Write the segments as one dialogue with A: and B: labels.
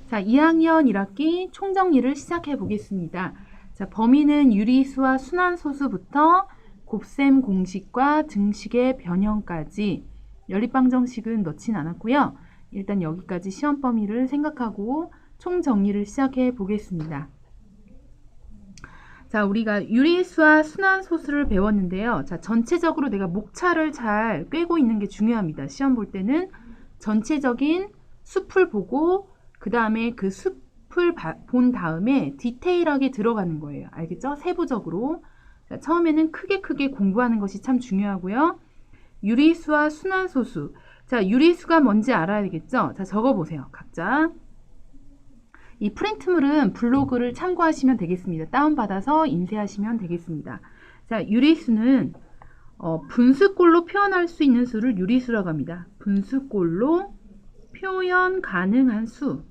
A: 자, 2학년 1학기 총정리를 시작해 보겠습니다. 자, 범위는 유리수와 순환소수부터 곱셈 공식과 등식의 변형까지 연립방정식은 넣진 않았고요. 일단 여기까지 시험 범위를 생각하고 총정리를 시작해 보겠습니다. 자, 우리가 유리수와 순환소수를 배웠는데요. 자, 전체적으로 내가 목차를 잘 꿰고 있는 게 중요합니다. 시험 볼 때는 전체적인 숲을 보고 그 다음에 그 숲을 본 다음에 디테일하게 들어가는 거예요. 알겠죠? 세부적으로. 자, 처음에는 크게 공부하는 것이 참 중요하고요. 유리수와 순환소수. 자, 유리수가 뭔지 알아야 되겠죠? 자, 적어보세요. 각자. 이 프린트물은 블로그를 참고하시면 되겠습니다. 다운받아서 인쇄하시면 되겠습니다. 자, 유리수는 분수꼴로 표현할 수 있는 수를 유리수라고 합니다. 분수꼴로 표현 가능한 수.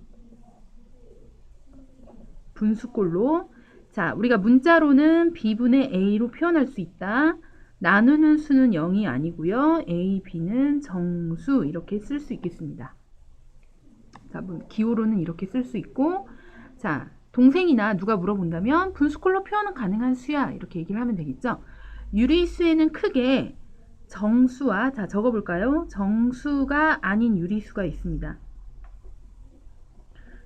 A: 분수꼴로. 자, 우리가 문자로는 b분의 a로 표현할 수 있다. 나누는 수는 0이 아니고요. a, b는 정수 이렇게 쓸 수 있겠습니다. 자, 기호로는 이렇게 쓸 수 있고, 자, 동생이나 누가 물어본다면 분수꼴로 표현은 가능한 수야 이렇게 얘기를 하면 되겠죠. 유리수에는 크게 정수와, 자, 적어볼까요? 정수가 아닌 유리수가 있습니다.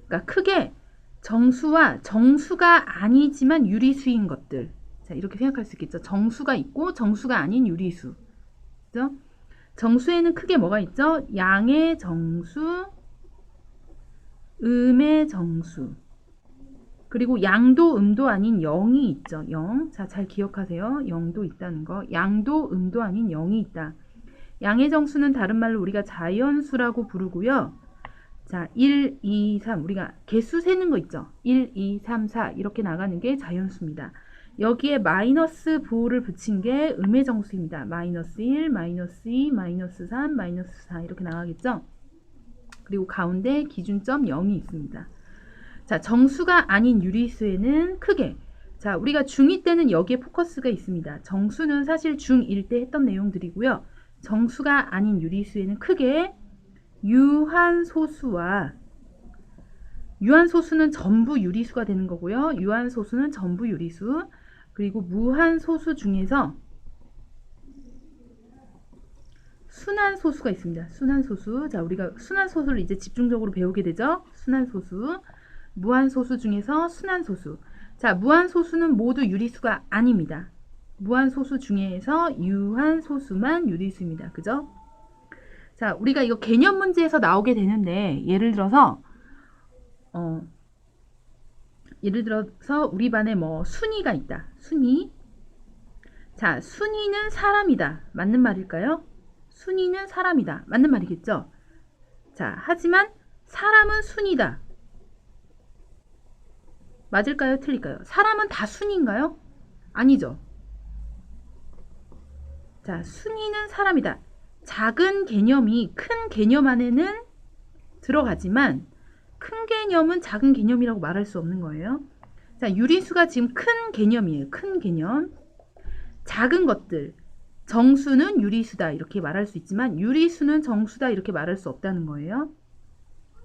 A: 그러니까 크게 정수와 정수가 아니지만 유리수인 것들. 자, 이렇게 생각할 수 있겠죠. 정수가 있고 정수가 아닌 유리수. 그죠? 정수에는 크게 뭐가 있죠? 양의 정수, 음의 정수. 그리고 양도, 음도 아닌 0이 있죠. 0. 자, 잘 기억하세요. 0도 있다는 거. 양도, 음도 아닌 0이 있다. 양의 정수는 다른 말로 우리가 자연수라고 부르고요. 자, 1, 2, 3 우리가 개수 세는 거 있죠. 1, 2, 3, 4 이렇게 나가는 게 자연수입니다. 여기에 마이너스 부호를 붙인 게 음의 정수입니다. 마이너스 1, 마이너스 2, 마이너스 3, 마이너스 4 이렇게 나가겠죠. 그리고 가운데 기준점 0이 있습니다. 자, 정수가 아닌 유리수에는 크게, 자, 우리가 중2 때는 여기에 포커스가 있습니다. 정수는 사실 중1 때 했던 내용들이고요. 정수가 아닌 유리수에는 크게 유한소수와, 유한소수는 전부 유리수가 되는 거고요. 유한소수는 전부 유리수, 그리고 무한소수 중에서 순환소수가 있습니다. 순환소수. 자, 우리가 순환소수를 이제 집중적으로 배우게 되죠. 순환소수. 무한소수 중에서 순환소수. 자, 무한소수는 모두 유리수가 아닙니다. 무한소수 중에서 유한소수만 유리수입니다. 그죠? 자, 우리가 이거 개념 문제에서 나오게 되는데, 예를 들어서 우리 반에 뭐 순이가 있다. 순이. 자, 순이는 사람이다. 맞는 말일까요? 순이는 사람이다. 맞는 말이겠죠? 자, 하지만 사람은 순이다. 맞을까요? 틀릴까요? 사람은 다 순인가요? 아니죠. 자, 순이는 사람이다. 작은 개념이 큰 개념 안에는 들어가지만 큰 개념은 작은 개념이라고 말할 수 없는 거예요. 자, 유리수가 지금 큰 개념이에요. 큰 개념. 작은 것들. 정수는 유리수다 이렇게 말할 수 있지만 유리수는 정수다 이렇게 말할 수 없다는 거예요.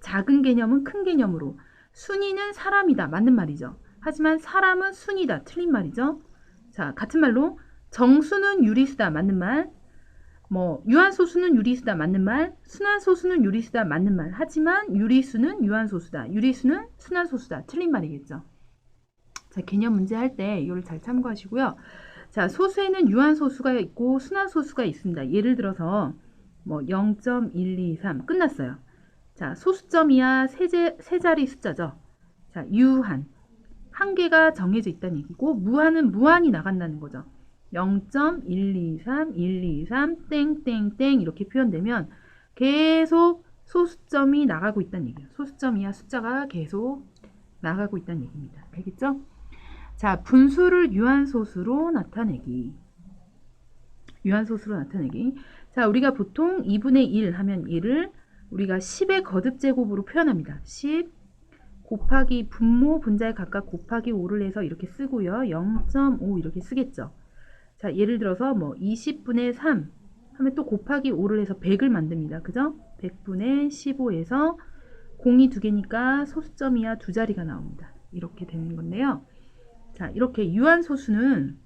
A: 작은 개념은 큰 개념으로. 순이는 사람이다. 맞는 말이죠. 하지만 사람은 순이다. 틀린 말이죠. 자, 같은 말로 정수는 유리수다. 맞는 말. 뭐 유한소수는 유리수다. 맞는 말. 순환소수는 유리수다. 맞는 말. 하지만 유리수는 유한소수다. 유리수는 순환소수다. 틀린 말이겠죠. 자, 개념 문제 할 때 이걸 잘 참고하시고요. 자, 소수에는 유한소수가 있고 순환소수가 있습니다. 예를 들어서 뭐 0.123 끝났어요. 자, 소수점이야 세 자리 숫자죠. 자, 유한. 한 개가 정해져 있다는 얘기고 무한은 무한이 나간다는 거죠. 0.123, 123, 땡땡땡 이렇게 표현되면 계속 소수점이 나가고 있다는 얘기예요. 소수점이야 숫자가 계속 나가고 있다는 얘기입니다. 알겠죠? 자, 분수를 유한소수로 나타내기. 유한소수로 나타내기. 자, 우리가 보통 2분의 1 하면 1을 우리가 10의 거듭제곱으로 표현합니다. 10 곱하기 분모 분자에 각각 곱하기 5를 해서 이렇게 쓰고요. 0.5 이렇게 쓰겠죠. 자, 예를 들어서 뭐 20분의 3 하면 또 곱하기 5를 해서 100을 만듭니다. 그죠? 100분의 15에서 공이 두 개니까 소수점 이하 두 자리가 나옵니다. 이렇게 되는 건데요. 자, 이렇게 유한소수는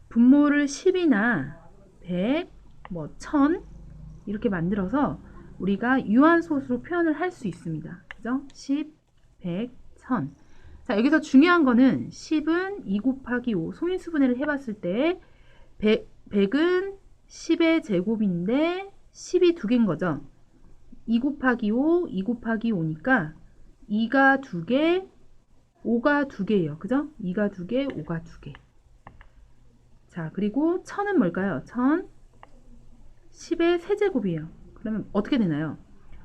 A: 분모를 10이나 100, 뭐 1000 이렇게 만들어서 우리가 유한소수로 표현을 할 수 있습니다. 그죠? 10, 100, 1000. 자, 여기서 중요한 거는 10은 2 곱하기 5 소인수분해를 해봤을 때 100은 10의 제곱인데 10이 두 개인 거죠. 2 곱하기 5, 2 곱하기 5니까 2가 두 개, 5가 두 개예요. 그죠? 2가 두 개, 5가 두 개. 자, 그리고 1000은 뭘까요? 1000, 10의 세제곱이에요. 그러면 어떻게 되나요?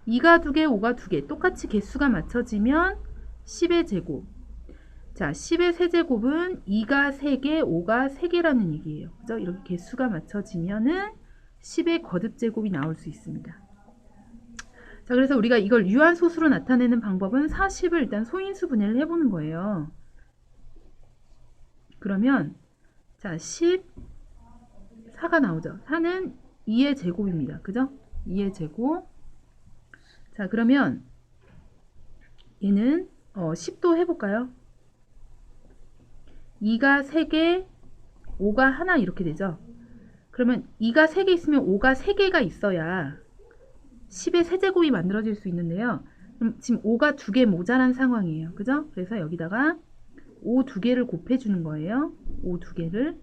A: 2가 두 개, 5가 두 개. 똑같이 개수가 맞춰지면 10의 제곱. 자, 10의 세제곱은 2가 3개, 5가 3개라는 얘기예요. 그죠? 이렇게 개수가 맞춰지면은 10의 거듭제곱이 나올 수 있습니다. 자, 그래서 우리가 이걸 유한소수로 나타내는 방법은 40을 일단 소인수 분해를 해보는 거예요. 그러면 자, 10, 4가 나오죠. 4는 2의 제곱입니다. 그죠? 2의 제곱. 자, 그러면 얘는 10도 해볼까요? 2가 3개, 5가 하나 이렇게 되죠. 그러면 2가 3개 있으면 5가 3개가 있어야 10의 세제곱이 만들어질 수 있는데요. 그럼 지금 5가 2개 모자란 상황이에요. 그죠? 그래서 여기다가 5 2개를 곱해주는 거예요. 5 2개를.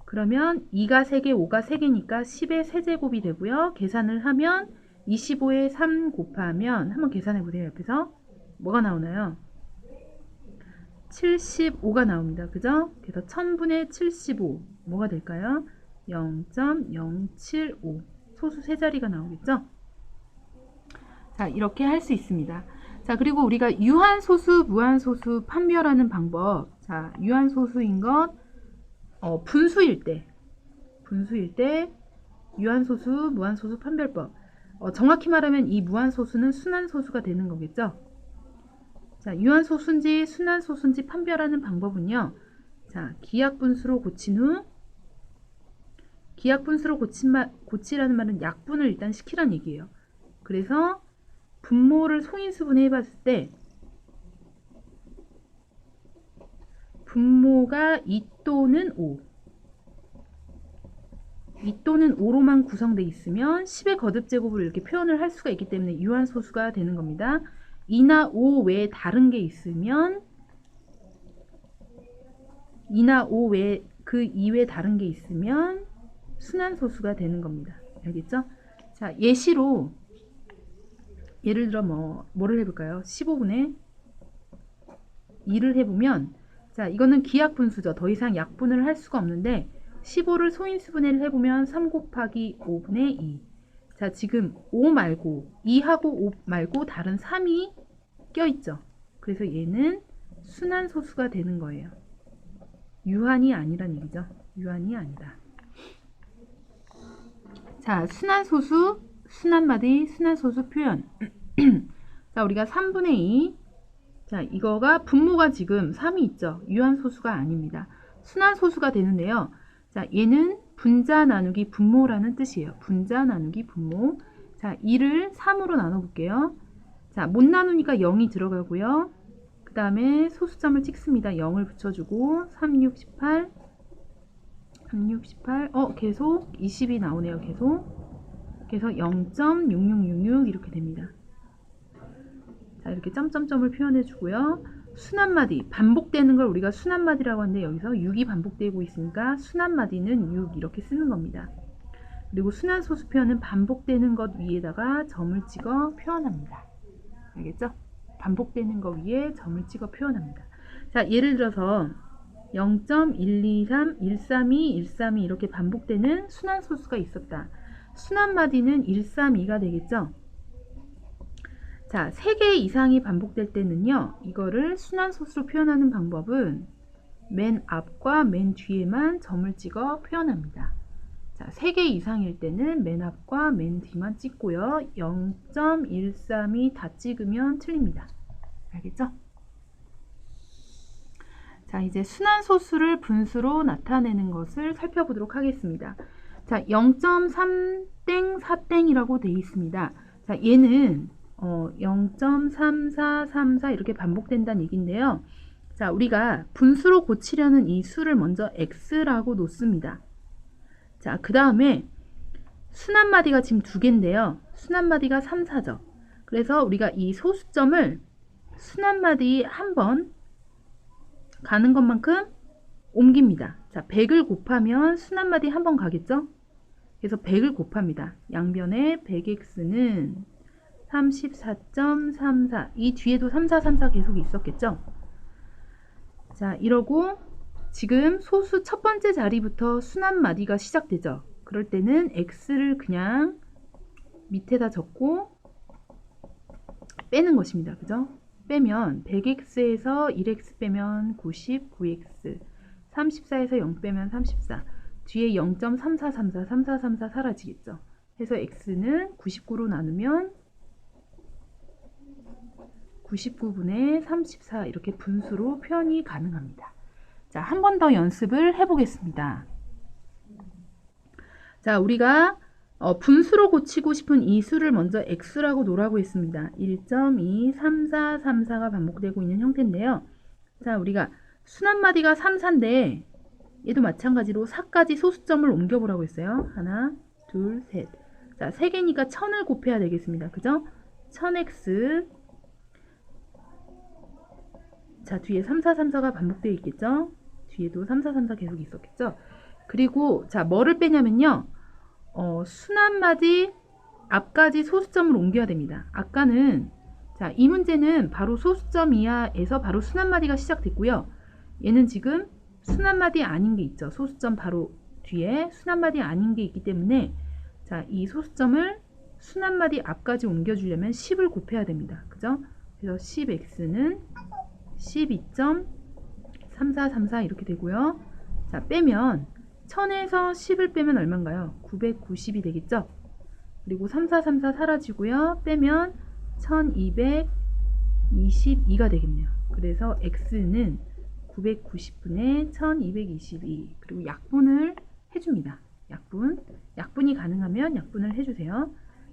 A: 그러면 2가 3개, 5가 3개니까 10의 세제곱이 되고요. 계산을 하면 25에 3 곱하면 한번 계산해 보세요. 옆에서 뭐가 나오나요? 75가 나옵니다. 그죠? 그래서 1000분의 75 뭐가 될까요? 0.075 소수 세 자리가 나오겠죠? 자, 이렇게 할 수 있습니다. 자, 그리고 우리가 유한소수, 무한소수 판별하는 방법. 자, 유한소수인 것 분수일 때 유한소수, 무한소수 판별법. 정확히 말하면 이 무한소수는 순환소수가 되는 거겠죠? 자, 유한소수인지 순환소수인지 판별하는 방법은요. 자, 기약분수로 고친 후 기약분수로 고치라는 말은 약분을 일단 시키라는 얘기예요. 그래서 분모를 소인수분해 해봤을 때 분모가 2 또는 5 2 또는 5로만 구성되어 있으면 10의 거듭제곱으로 이렇게 표현을 할 수가 있기 때문에 유한소수가 되는 겁니다. 2나 5 외에 다른 게 있으면 2나 5 외에 그 이외에 다른 게 있으면 순환소수가 되는 겁니다. 알겠죠? 자, 예시로 예를 들어 뭐를 해볼까요? 15분의 2를 해보면 자, 이거는 기약분수죠. 더 이상 약분을 할 수가 없는데 15를 소인수분해를 해보면 3 곱하기 5분의 2. 자, 지금 5 말고 2하고 5 말고 다른 3이 껴있죠. 그래서 얘는 순환소수가 되는 거예요. 유한이 아니란 얘기죠. 유한이 아니다. 자, 순환소수, 순환마디, 순환소수 표현. 자, 우리가 3분의 2. 자, 이거가 분모가 지금 3이 있죠. 유한소수가 아닙니다. 순환소수가 되는데요. 자, 얘는 분자 나누기 분모라는 뜻이에요. 분자 나누기 분모. 자, 2를 3으로 나눠볼게요. 자, 못 나누니까 0이 들어가고요. 그 다음에 소수점을 찍습니다. 0을 붙여주고 3, 6, 18 3, 6, 18 계속 20이 나오네요. 그래서 0.6666 이렇게 됩니다. 자, 이렇게 점점점을 표현해 주고요. 순환마디, 반복되는 걸 우리가 순환마디라고 하는데 여기서 6이 반복되고 있으니까 순환마디는 6 이렇게 쓰는 겁니다. 그리고 순환소수 표현은 반복되는 것 위에다가 점을 찍어 표현합니다. 알겠죠? 반복되는 것 위에 점을 찍어 표현합니다. 자, 예를 들어서 0.123, 132, 132 이렇게 반복되는 순환소수가 있었다. 순환마디는 132가 되겠죠? 자, 3개 이상이 반복될 때는요, 이거를 순환소수로 표현하는 방법은 맨 앞과 맨 뒤에만 점을 찍어 표현합니다. 자, 3개 이상일 때는 맨 앞과 맨 뒤만 찍고요. 0.132 다 찍으면 틀립니다. 알겠죠? 자, 이제 순환소수를 분수로 나타내는 것을 살펴보도록 하겠습니다. 자, 0.3땡 4땡이라고 되어 있습니다. 자, 얘는 0.3434 이렇게 반복된다는 얘기인데요. 자, 우리가 분수로 고치려는 이 수를 먼저 x라고 놓습니다. 자, 그 다음에 순한마디가 지금 두 개인데요. 순한마디가 3, 4죠. 그래서 우리가 이 소수점을 순한마디 한 번 가는 것만큼 옮깁니다. 자, 100을 곱하면 순한마디 한 번 가겠죠? 그래서 100을 곱합니다. 양변에 100x는 34.34. 이 뒤에도 3434 계속 있었겠죠? 자, 이러고 지금 소수 첫 번째 자리부터 순한마디가 시작되죠. 그럴 때는 x를 그냥 밑에다 적고 빼는 것입니다. 그죠? 빼면 100x에서 1x 빼면 99x, 34에서 0 빼면 34, 뒤에 0.3434, 3434 사라지겠죠. 해서 x는 99로 나누면 99분의 34 이렇게 분수로 표현이 가능합니다. 자, 한 번 더 연습을 해보겠습니다. 자, 우리가 분수로 고치고 싶은 이 수를 먼저 x라고 놓으라고 했습니다. 1.23434가 반복되고 있는 형태인데요. 자, 우리가 순한마디가 3, 4인데 얘도 마찬가지로 4까지 소수점을 옮겨보라고 했어요. 하나, 둘, 셋. 자, 3개니까 1000을 곱해야 되겠습니다. 그죠? 1000x. 자, 뒤에 3434가 반복되어 있겠죠? 뒤에도 3434 계속 있었겠죠? 그리고 자, 뭐를 빼냐면요. 순한마디 앞까지 소수점을 옮겨야 됩니다. 아까는 자, 이 문제는 바로 소수점 이하에서 바로 순한마디가 시작됐고요. 얘는 지금 순한마디 아닌 게 있죠. 소수점 바로 뒤에 순한마디 아닌 게 있기 때문에 자, 이 소수점을 순한마디 앞까지 옮겨주려면 10을 곱해야 됩니다. 그죠? 그래서 10x는 12.3434 이렇게 되고요. 자, 빼면 1000에서 10을 빼면 얼마인가요? 990이 되겠죠? 그리고 3434 사라지고요. 빼면 1222가 되겠네요. 그래서 x는 990분의 1222. 그리고 약분을 해줍니다. 약분이 가능하면 약분을 해주세요.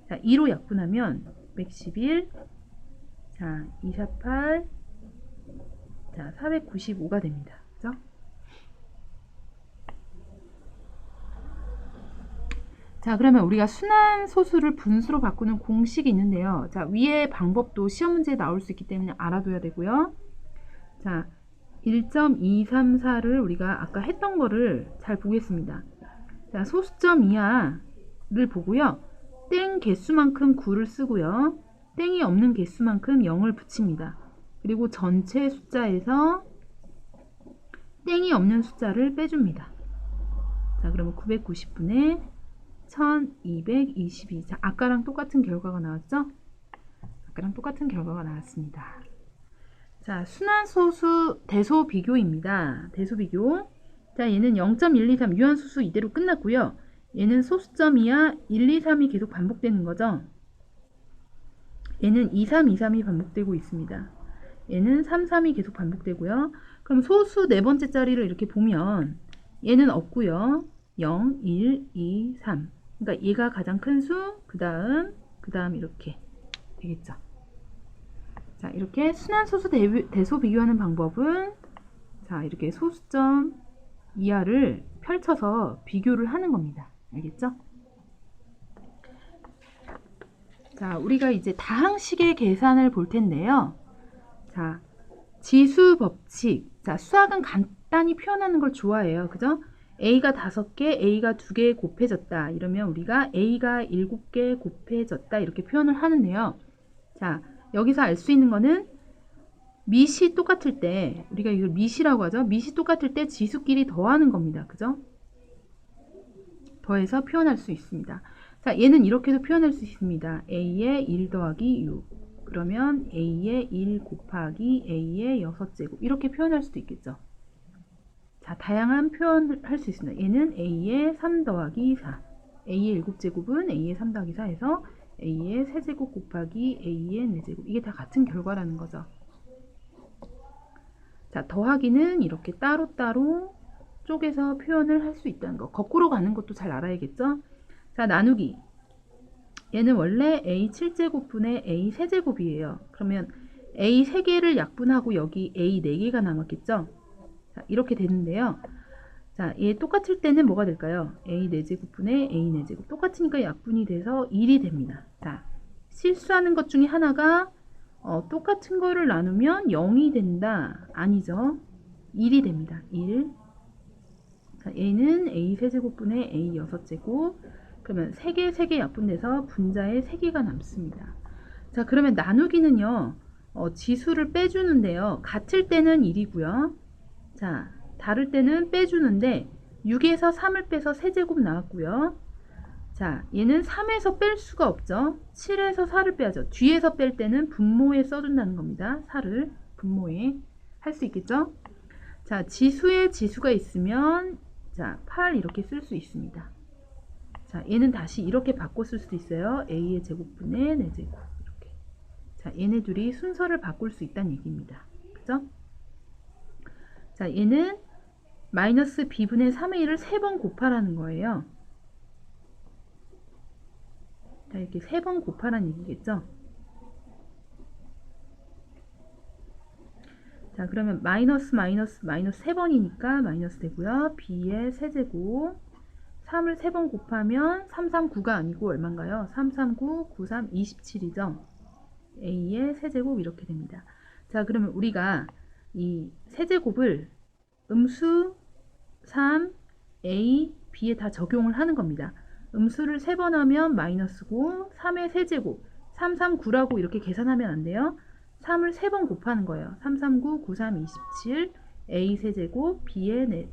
A: 자, 2로 약분하면 111, 자, 248, 자, 495가 됩니다. 그죠? 자, 그러면 우리가 순한 소수를 분수로 바꾸는 공식이 있는데요. 자, 위의 방법도 시험 문제에 나올 수 있기 때문에 알아둬야 되고요. 자, 1.234를 우리가 아까 했던 거를 잘 보겠습니다. 자, 소수점 이하를 보고요. 땡 개수만큼 9를 쓰고요. 땡이 없는 개수만큼 0을 붙입니다. 그리고 전체 숫자에서 땡이 없는 숫자를 빼줍니다. 자, 그러면 990분의 1222. 자, 아까랑 똑같은 결과가 나왔죠? 아까랑 똑같은 결과가 나왔습니다. 자, 순환소수 대소 비교입니다. 대소 비교. 자, 얘는 0.123 유한수수 이대로 끝났고요. 얘는 소수점 이하 1, 2, 3이 계속 반복되는 거죠. 얘는 2, 3, 2, 3이 반복되고 있습니다. 얘는 3, 3이 계속 반복되고요. 그럼 소수 네 번째 자리를 이렇게 보면 얘는 없고요. 0, 1, 2, 3. 그러니까 얘가 가장 큰 수, 그 다음 이렇게 되겠죠. 자, 이렇게 순환소수 대소 비교하는 방법은 자, 이렇게 소수점 이하를 펼쳐서 비교를 하는 겁니다. 알겠죠? 자, 우리가 이제 다항식의 계산을 볼 텐데요. 자, 지수 법칙. 자, 수학은 간단히 표현하는 걸 좋아해요. 그죠? A가 5개, A가 2개 곱해졌다. 이러면 우리가 A가 7개 곱해졌다. 이렇게 표현을 하는데요. 자, 여기서 알 수 있는 거는 밑이 똑같을 때, 우리가 이걸 밑이라고 하죠. 밑이 똑같을 때 지수끼리 더하는 겁니다. 그죠? 더해서 표현할 수 있습니다. 자, 얘는 이렇게도 표현할 수 있습니다. A의 1 더하기 6. 그러면 A의 1 곱하기 A의 6제곱. 이렇게 표현할 수도 있겠죠. 자, 다양한 표현을 할 수 있습니다. 얘는 A의 3 더하기 4. A의 7제곱은 A의 3 더하기 4에서 A의 세제곱 곱하기 A의 4제곱. 이게 다 같은 결과라는 거죠. 자, 더하기는 이렇게 따로따로 쪼개서 표현을 할 수 있다는 거. 거꾸로 가는 것도 잘 알아야겠죠? 자, 나누기. 얘는 원래 a 7제곱분의 a 세제곱이에요. 그러면 a 3개를 약분하고 여기 a 4개가 남았겠죠? 자, 이렇게 되는데요. 자, 얘 똑같을 때는 뭐가 될까요? a 4제곱분의 a 4제곱. 똑같으니까 약분이 돼서 1이 됩니다. 자, 실수하는 것 중에 하나가 똑같은 거를 나누면 0이 된다. 아니죠. 1이 됩니다. 1. 자, 얘는 a 세제곱분의 a 6제곱. 그러면 3개 약분돼서 분자에 3개가 남습니다. 자, 그러면 나누기는요. 지수를 빼주는데요. 같을 때는 1이고요. 자, 다를 때는 빼주는데 6에서 3을 빼서 세제곱 나왔고요. 자, 얘는 3에서 뺄 수가 없죠. 7에서 4를 빼야죠. 뒤에서 뺄 때는 분모에 써준다는 겁니다. 4를 분모에 할 수 있겠죠? 자, 지수에 지수가 있으면 자, 8 이렇게 쓸 수 있습니다. 자, 얘는 다시 이렇게 바꿔 쓸 수도 있어요. a의 제곱분의 4제곱 이렇게. 자, 얘네 둘이 순서를 바꿀 수 있다는 얘기입니다. 그죠? 자, 얘는 마이너스 b분의 3의 1을 3번 곱하라는 거예요. 자, 이렇게 3번 곱하라는 얘기겠죠? 자, 그러면 마이너스 3번이니까 마이너스 되고요. b의 세제곱 3을 3번 곱하면 339가 아니고 얼마인가요? 339, 93, 27이죠. a의 세제곱 이렇게 됩니다. 자, 그러면 우리가 이 세제곱을 음수 3, a, b에 다 적용을 하는 겁니다. 음수를 3번 하면 마이너스고 3의 세제곱 339라고 이렇게 계산하면 안 돼요. 3을 3번 곱하는 거예요. 339, 93, 27 a 세제곱 b의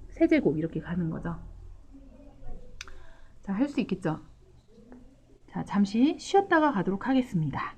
A: 세제곱 이렇게 가는 거죠. 자, 할 수 있겠죠? 자, 잠시 쉬었다가 가도록 하겠습니다.